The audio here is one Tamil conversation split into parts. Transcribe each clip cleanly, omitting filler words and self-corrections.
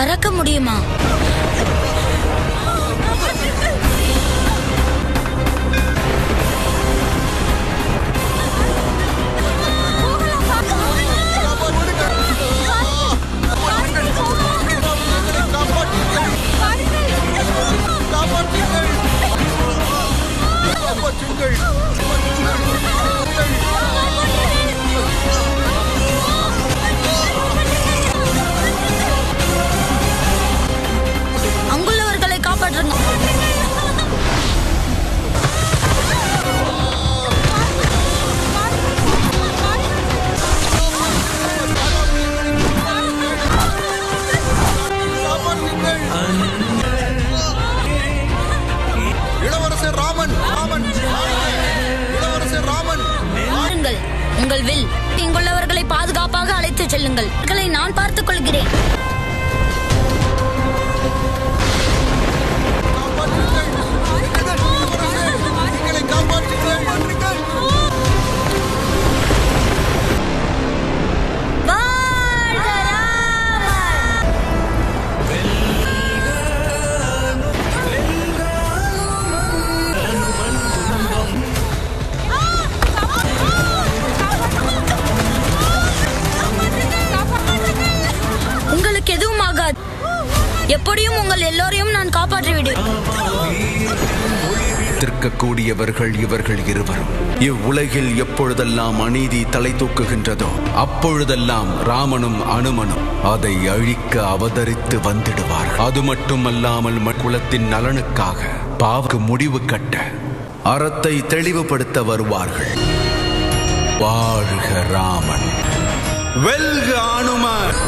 பறக்க முடியுமா? அங்குள்ளவர்களை காப்பாற்றுங்க. இளவரசர் ராமன், இளவரசர் ராமன், உங்கள் வில். இங்குள்ளவர்களை பாதுகாப்பாக அழைத்துச் செல்லுங்கள். நான் பார்த்துக் கொள்கிறேன். உங்களுக்கு எதுவும் ஆகாது. எப்படியும் உங்கள் எல்லோரையும் நான் காப்பாற்றிவிடுவேன். எதிர்க்கக்கூடியவர்கள் இவர்கள் இருவரும். இவ்வுலகில் எப்பொழுதெல்லாம் அநீதி தலை தூக்குகின்றதோ அப்பொழுதெல்லாம் ராமனும் அனுமனும் அதை அழிக்க அவதரித்து வந்திடுவார். அது மட்டுமல்லாமல் குலத்தின் நலனுக்காக பாவக்கு முடிவு கட்ட அறத்தை தெளிவுபடுத்த வருவார்கள். வாழ்க ராமன், வெல்க அனுமன்.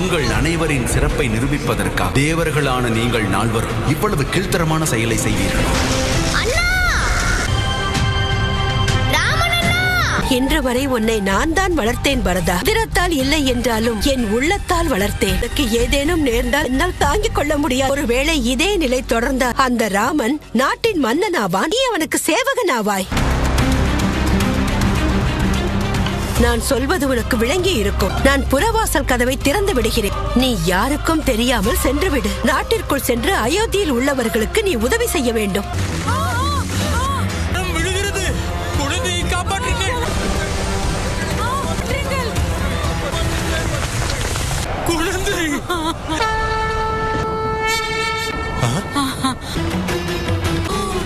உங்கள் அனைவரின் சிறப்பை நிரூபிப்பதற்காக தேவர்களான நீங்கள் நால்வரும் இவ்வளவு கீழ்த்தரமான செயலை செய்வீர்கள். இன்று வரை உன்னை நான் தான் வளர்த்தேன் பரதா. திறத்தால் இல்லை என்றாலும் என் உள்ளத்தால் வளர்த்தேன். எனக்கு ஏதேனும் நேர்ந்தால் என்னால் தாங்கிக் கொள்ள முடியாது. ஒருவேளை இதே நிலை தொடர்ந்த அந்த ராமன் நாட்டின் மன்னனாவான், நீ அவனுக்கு சேவகனாவாய். நான் சொல்வது உனக்கு விளங்கி இருக்கும். நான் புறவாசல் கதவை திறந்து விடுகிறேன். நீ யாருக்கும் தெரியாமல் சென்று விடு. நாட்டிற்குள் சென்று அயோத்தியில் உள்ளவர்களுக்கு நீ உதவி செய்ய வேண்டும்.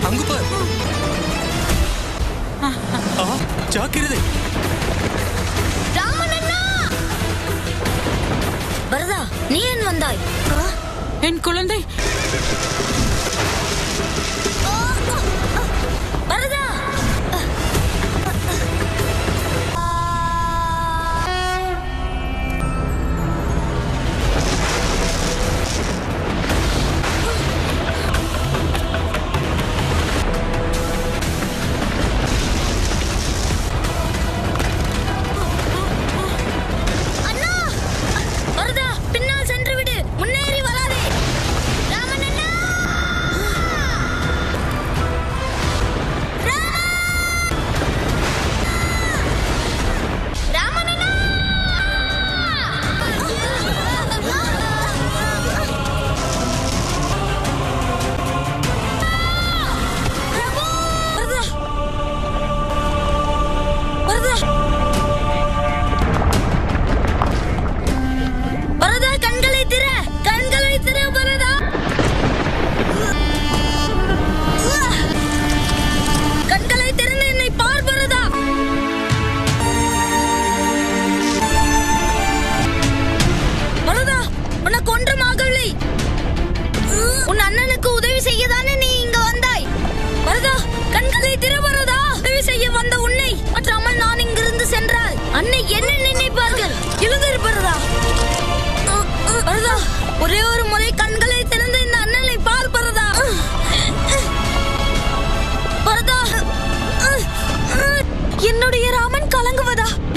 அங்கு பார். ஜாக்கிரதை. பரதா, நீ ஏன் வந்தாய்? என் குழந்தை. பரதா,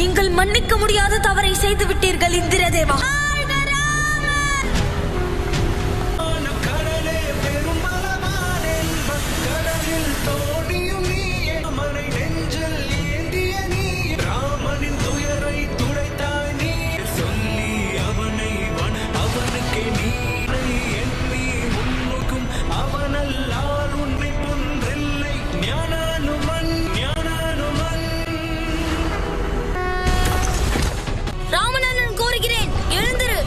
நீங்கள் மன்னிக்க முடியாத தவறை செய்து விட்டீர்கள் இந்திரதேவா. ராமனன் கோருகிறேன், எழுந்திரு.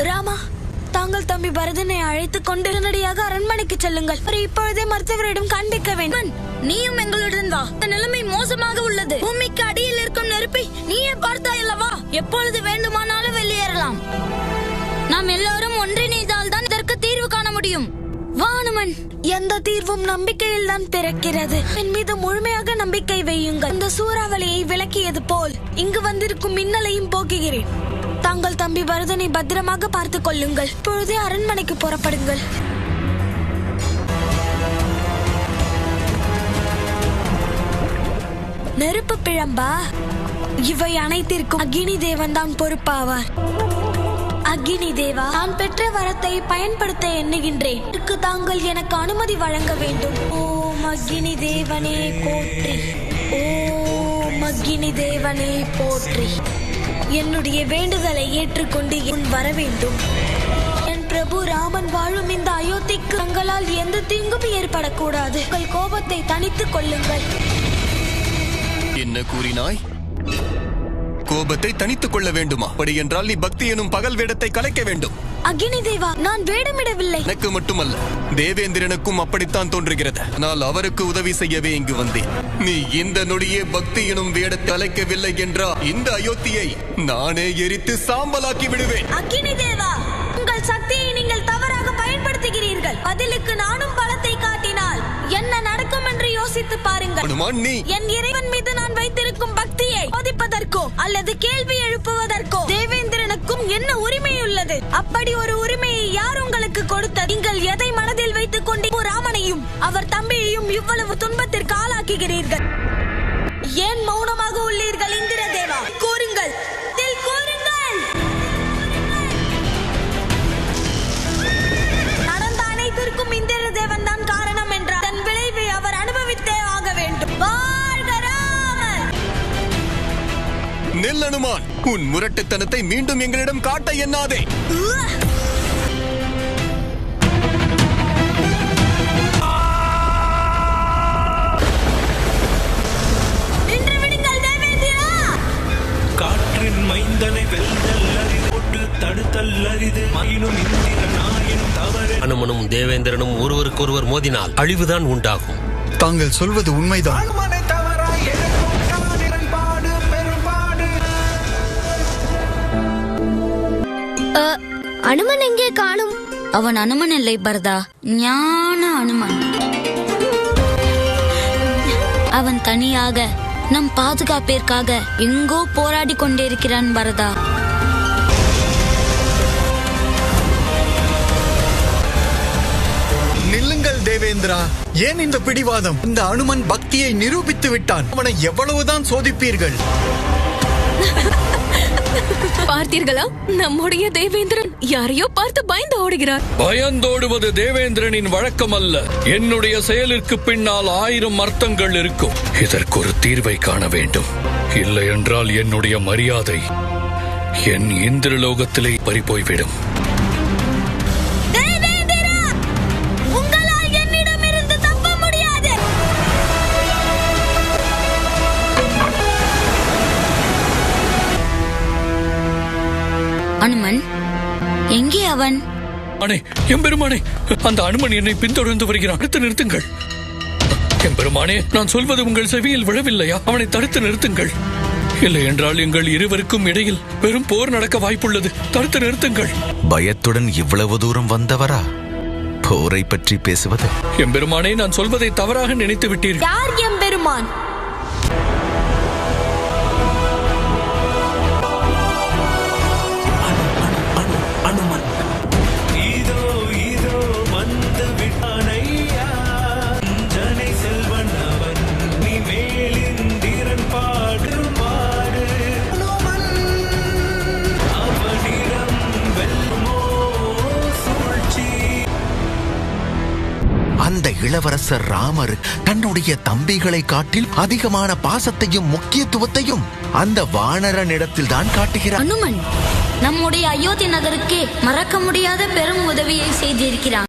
ராமா, தாங்கள் தம்பி பரதனை அழைத்துக் கொண்டு உடனடியாக அரண்மனைக்கு செல்லுங்கள். இப்பொழுதே மருத்துவரிடம் காண்பிக்க வேண்டும். நீயும் எங்களுடன் வா. நிலைமை மோசமாக உள்ளது. பூமிக்கு அடியில் இருக்கும் நெருப்பை நீயே பார்த்தாய் அல்லவா? எப்பொழுது வேண்டுமானாலும் வெளியேறலாம். நாம் எல்லாரும் ஒன்றிணைந்தால் தான் இதற்கு தீர்வு காண முடியும். வானுமன், எந்த தீர்வும் நம்பிக்கையில் தான் பிறக்கிறது. என் மீது முழுமையாக நம்பிக்கை வையுங்கள். இந்த சூறாவளியை விளக்கியது போல் இங்கு வந்திருக்கும் மின்னலையும் போக்குகிறேன். தாங்கள் தம்பி பரதனை பத்திரமாக பார்த்துக் கொள்ளுங்கள். இப்பொழுதே அரண்மனைக்கு புறப்படுங்கள். நெருப்பு பிழம்பா? இவை அனைத்திற்கும் அக்னி தேவன் தான் பொறுப்பாவார். அக்னி தேவா, நான் பெற்ற வரத்தை பயன்படுத்த எண்ணுகின்றேன். இதற்கு தாங்கள் எனக்கு அனுமதி வழங்க வேண்டும். ஓம் அக்னி தேவனே போற்றி. ஓம் அக்னி தேவனே போற்றி. என்னுடைய வேண்டுதலை ஏற்றுக்கொண்டு உன் வர வேண்டும். என் பிரபு ராமன் வாழும் இந்த அயோத்திக்கு தங்களால் எந்த தீங்கும் ஏற்படக்கூடாது. உங்கள் கோபத்தை தணித்துக் கொள்ளுங்கள். என்ன கூறினாய்? கோபத்தை தனித்துக் கொள்ள வேண்டுமா? அப்படி என்றால் நீ பக்தி எனும் பகல் வேடத்தை கலைக்க வேண்டும். அக்னி தேவா, நான் வேடமிடவில்லை. எனக்கு மட்டுமல்ல, தேவேந்திரனுக்கும் அப்படித்தான் தோன்றுகிறது. நான் அவருக்கு உதவி செய்யவே இங்கு வந்தேன். நீ இந்த நொடியே பக்தி எனும் வேடத்தை கலைக்கவில்லை என்றால் இந்த அயோத்தியை நானே எரித்து சாம்பலாக்கி விடுவேன். அக்னி தேவா, உங்கள் சக்தியை நீங்கள் தவறாக பயன்படுத்துகிறீர்கள். பதிலுக்கு நானும் பலத்தை காட்டினால் என்ன நடக்கும் என்று யோசித்து பாருங்கள். அனுமான், நீ என் இறைவன் மீது நான் வைத்திருக்கும் பக்தியை சோதிப்பதற்கோ அல்லது கேள்வி எழுப்புவதற்கோ தேவேந்திரனுக்கும் என்ன உரிமை உள்ளது? அப்படி ஒரு உரிமையை யார் உங்களுக்கு கொடுத்தது? நீங்கள் எதை மனதில் வைத்துக் கொண்டு ராமனையும் அவர் தம்பியையும் இவ்வளவு துன்பத்திற்கு ஆளாக்குகிறீர்கள்? ஏன் மௌனமாக உள்ளீர்கள் இந்திரதேவா? கூறுங்கள், கூறுங்கள். நடந்த அனைத்திற்கும் இந்திரதேவன் தான் காரணம் என்றார். தன் விளைவை அவர் அனுபவித்தே ஆக வேண்டும். வாழ்க ராமன்! நெல் அனுமான், உன் முரட்டுத்தனத்தை மீண்டும் எங்களிடம் காட்ட எண்ணாதே. நின்று விடுங்கள் தேவேந்திரா! காற்றின் மைந்தனை வெல்தல் அரிது, போட்டு தடுத்தல் அரிது. மயிலும் இந்திரனாயினும் தவறு. அனுமனும் தேவேந்திரனும் ஒருவருக்கொருவர் மோதினால் அழிவுதான் உண்டாகும். தாங்கள் சொல்வது உண்மைதான். அனுமன் எங்கே காணும்? அவன் அனுமன் இல்லை பரதா, ஞான அனுமன். அவன் தனியாக நம் பாதுகாப்பிற்காக எங்கோ போராடி கொண்டிருக்கிறான் பரதா. நில்லுங்கள் தேவேந்திரா, ஏன் இந்த பிடிவாதம்? இந்த அனுமன் பக்தியை நிரூபித்து விட்டான். அவனை எவ்வளவுதான் சோதிப்பீர்கள்? பார்த்தீர்களா? நம்முடைய தேவேந்திரன் யாரையோ பார்த்து பயந்து ஓடுகிறார். பயந்தோடுவது தேவேந்திரனின் வழக்கம் அல்ல. என்னுடைய செயலிற்கு பின்னால் 1000 அர்த்தங்கள் இருக்கும். இதற்கு ஒரு தீர்வை காண வேண்டும். இல்லை என்றால் என்னுடைய மரியாதை என் இந்திரலோகத்திலே பறிபோய்விடும். அனுமன் எங்கே? அவன் எம்பெருமானே, அந்த அனுமன் என்னை பின்தொடர்ந்து வருகிறான். தடுத்து நிறுத்துங்கள். எம்பெருமானே, நான் சொல்வது உங்கள் செவியில் விழவில்லையா? அவனை தடுத்து நிறுத்துங்கள். இல்லை என்றால் எங்கள் இருவருக்கும் இடையில் பெரும் போர் நடக்க வாய்ப்புள்ளது. தடுத்து நிறுத்துங்கள். பயத்துடன் இவ்வளவு தூரம் வந்தவரா போரை பற்றி பேசுவது? எம்பெருமானே, நான் சொல்வதை தவறாக நினைத்து விட்டீர்கள். யார் எம்பெருமான்? இதோ இதோ வந்து விட்டானையா, ஜனை அந்த இளவரசர் ராமர் தன்னுடைய தம்பிகளை காட்டில் அதிகமான பாசத்தையும் முக்கியத்துவத்தையும் அந்த வானரனிடத்தில் தான் காட்டுகிறார். அனுமன் நம்முடைய அயோத்தி நகருக்கே மறக்க முடியாத பெரும் உதவியை செய்திருக்கிறான்.